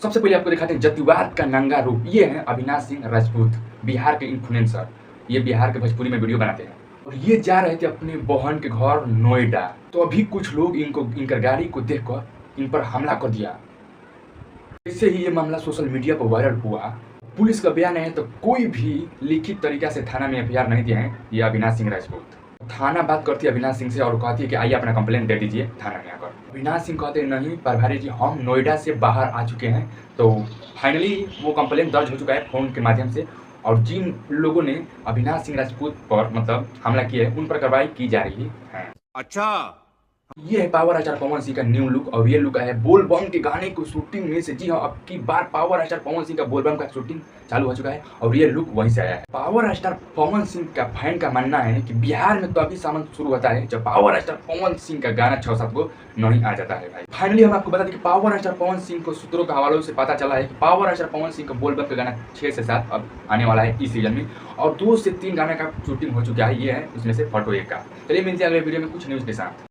सबसे पहले आपको दिखाते हैं जातिवाद का नंगा रूप। ये है अविनाश सिंह राजपूत, बिहार के इन्फ्लुएंसर। ये बिहार के भोजपुरी में वीडियो बनाते हैं और ये जा रहे थे अपने बहन के घर नोएडा। तो अभी कुछ लोग इनकर गाड़ी को देखकर इन पर हमला कर दिया। इससे ही ये मामला सोशल मीडिया पर वायरल हुआ। पुलिस का बयान है तो कोई भी लिखित तरीका से थाना में एफआईआर नहीं दिए हैं ये अविनाश सिंह राजपूत। थाना बात करती है अविनाश सिंह से और कहती है कि आइए अपना कंप्लेंट दे दीजिए थाना में आकर। अविनाश सिंह कहते हैं नहीं प्रभारी जी, हम नोएडा से बाहर आ चुके हैं। तो फाइनली वो कंप्लेंट दर्ज हो चुका है फ़ोन के माध्यम से और जिन लोगों ने अविनाश सिंह राजपूत पर हमला किया है उन पर कार्रवाई की जा रही है। अच्छा, ये है पावर स्टार पवन सिंह का न्यू लुक और ये लुक है बोल बम के गाने को शूटिंग में से। जी हाँ, अब की बार पावर स्टार पवन सिंह का बोल बम का शूटिंग चालू हो चुका है और ये लुक वहीं से आया है। पावर स्टार पवन सिंह का फैन का मानना है कि बिहार में तो अभी सामान शुरू होता है जब पावर स्टार पवन सिंह का गाना 6-7 को नहीं आ जाता है भाई। फाइनली हम आपको बता दें कि पावर स्टार पवन सिंह को सूत्रों के हवालों से पता चला है कि पावर स्टार पवन सिंह का बोल बम का गाना 6 से 7 अब आने वाला है इस सीजन में और 2 से 3 गाने का शूटिंग हो चुका है। ये है उसमें से फोटो एक का। चलिए मिलते हैं अगले वीडियो में कुछ न्यूज़ के साथ।